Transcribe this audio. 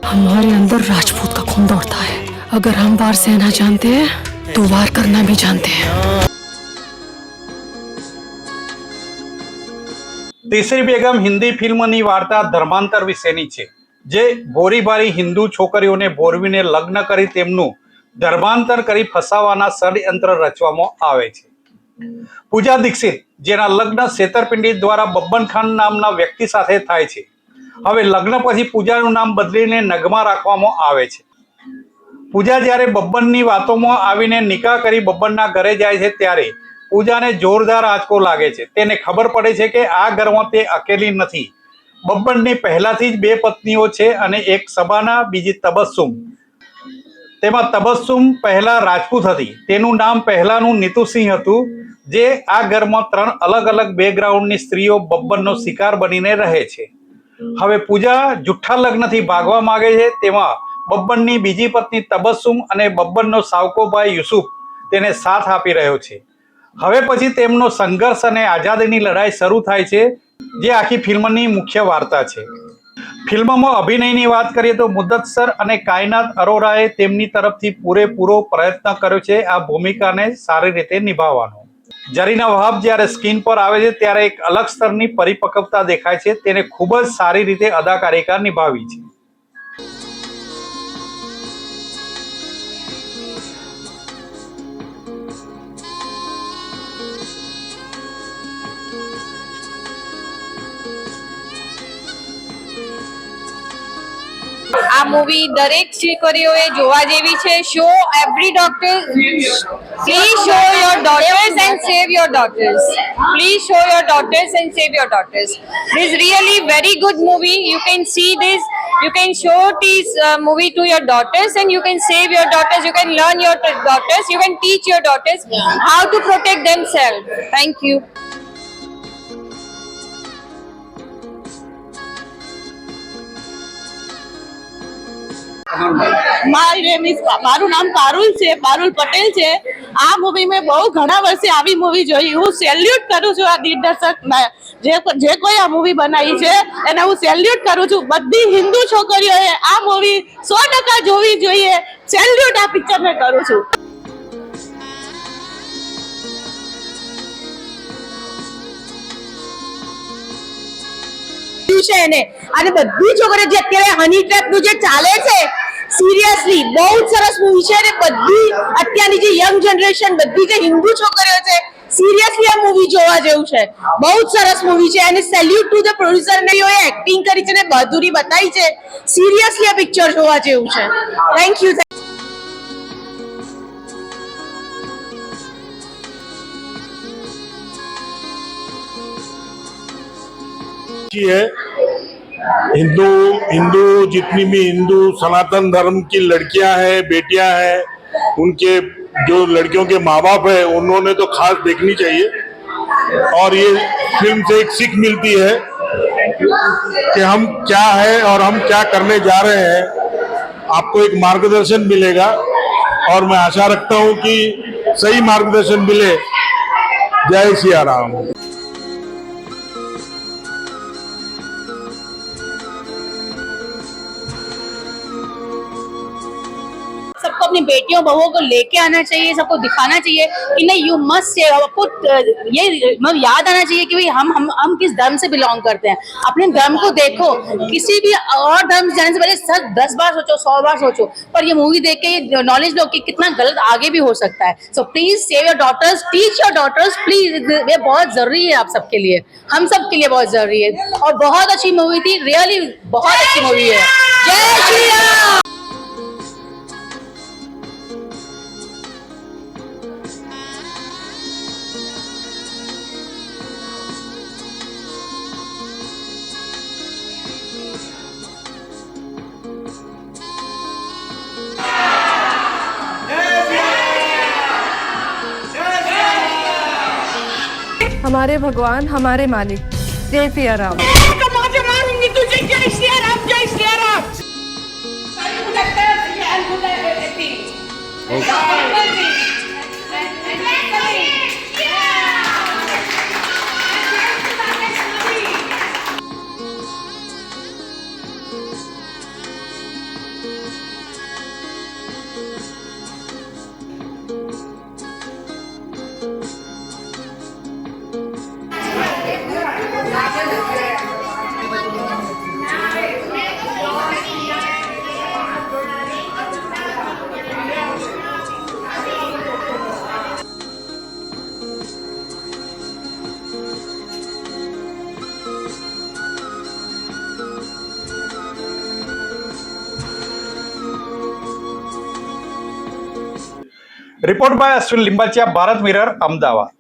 हमारे अंदर राजपूत का खून दौड़ता है। अगर हम वार सहना जानते हैं तो वार करना भी जानते हैं। તીસરી બેગમ હિન્દી ફિલ્મની વાર્તા ધર્માંતર વિશેની છે, જે ભોરીભારી હિન્દુ છોકરીઓને ભોરવીને લગ્ન કરી તેમનું ધર્માંતર કરી ફસાવાના ષડયંત્ર રચવામાં આવે છે. પૂજા દીક્ષિત, જેના લગ્ન છેતરપિંડી દ્વારા બબ્બન ખાન નામના વ્યક્તિ સાથે થાય છે, હવે લગ્ન પછી પૂજાનું નામ બદલીને નગમા રાખવામાં આવે છે. પૂજા જ્યારે બબ્બનની વાતોમાં આવીને નિકાહ કરી બબ્બનના ઘરે જાય છે ત્યારે પૂજાને જોરદાર આંચકો લાગે છે. તેને ખબર પડે છે કે આ ઘરમાં તે અકેલી નથી. બબ્બનની પહેલાથી જ બે પત્નીઓ છે અને એક સબાના, બીજી તબસ્સુમ. તેમાં તબસ્સુમ પહેલા રાજપૂત હતી. તેનું નામ પહેલાનું નીતુસિંહ હતું, જે આ ઘરમાં 3 અલગ અલગ બેકગ્રાઉન્ડની સ્ત્રીઓ બબ્બનનો શિકાર બનીને રહે છે. હવે પૂજા જુઠ્ઠા લગ્નથી ભાગવા માંગે છે. તેમાં બબ્બનની બીજી પત્ની તબસ્સુમ અને બબ્બનનો સાવકો ભાઈ યુસુફ તેને સાથ આપી રહ્યો છે. હવે પછી તેમનો સંઘર્ષ અને આઝાદીની લડાઈ શરૂ થાય છે, જે આખી ફિલ્મની મુખ્ય વાર્તા છે. ફિલ્મમાં અભિનયની વાત કરીએ તો મુદસ્સર અને કાયનાત અરોરાએ તેમની તરફથી પૂરેપૂરો પ્રયત્ન કર્યો છે આ ભૂમિકાને સારી રીતે નિભાવવાનો. જરીના વહાબ જ્યારે સ્ક્રીન પર આવે છે ત્યારે એક અલગ સ્તરની પરિપક્વતા દેખાય છે. તેને ખૂબ જ સારી રીતે અદાકારી નિભાવી છે. આ મૂવી દરેક છોકરીઓએ જોવા જેવી છે. Show every daughter, please show your daughter's and save your daughter's. Please show your daughter's and save your daughter's. This is really very good movie. You can see this. You can show this movie to your daughters and you can save your daughters. You can learn your daughters. You can teach your daughters how to protect themselves. Thank you. મારું નામ પારુલ છે, પારુલ પટેલ છે. આ movie મેં બહુ ઘણા વર્ષે આવી મૂવી જોઈ. હું સેલ્યુટ કરું છું આ દિગ્દર્શક જે કોઈ આ મૂવી બનાવી છે એને હું સેલ્યુટ કરું છું. બધી હિન્દુ છોકરીઓએ આ મૂવી 100% જોવી જોઈએ. સેલ્યુટ આ પિક્ચરને કરું છું. છે એને અને બધી છોકરીઓ જે અત્યારે હની ટ્રેપ નું જે ચાલે છે, સિરિયસલી બહુ જ સરસ મૂવી છે અને બધી અત્યારની જે યંગ જનરેશન, બધી જે હિન્દુ છોકરીઓ છે, સિરિયસલી આ મૂવી જોવા જેવું છે. બહુ જ સરસ મૂવી છે અને સેલ્યુટ ટુ ધ પ્રોડ્યુસર ને એઓએ એક્ટિંગ કરી છે ને બહાદુરી બતાવી છે. સિરિયસલી આ પિક્ચર જોવા જેવું છે. Thank you. है हिंदू जितनी भी हिंदू सनातन धर्म की लड़कियां हैं, बेटियां हैं, उनके जो लड़कियों के माँ बाप है उन्होंने तो खास देखनी चाहिए. और ये फिल्म से एक सीख मिलती है कि हम क्या है और हम क्या करने जा रहे हैं. आपको एक मार्गदर्शन मिलेगा और मैं आशा रखता हूँ कि सही मार्गदर्शन मिले. जय सिया राम. सबको अपनी बेटियों बहुओं को लेके आना चाहिए, सबको दिखाना चाहिए कि नहीं, यू मस्ट सेव. आपको ये मतलब याद आना चाहिए कि भाई हम किस धर्म से बिलोंग करते हैं. अपने धर्म को देखो. किसी भी और धर्म जाने से पहले 10 बार सोचो, 100 बार सोचो. पर ये मूवी देख के ये नॉलेज लो कि कितना गलत आगे भी हो सकता है. So please save your daughters, teach your daughters please. ये बहुत जरूरी है आप सबके लिए, हम सब के लिए बहुत जरूरी है. और बहुत अच्छी मूवी थी, रियली बहुत अच्छी मूवी है. जय श्री राम. हमारे भगवान, हमारे मालिक, जय सिया राम. मारूंगी तुझे. जय सिया राम, जय Siya Ram. Report by Ashwin Limbachiya, Bharat Mirror, Ahmedabad.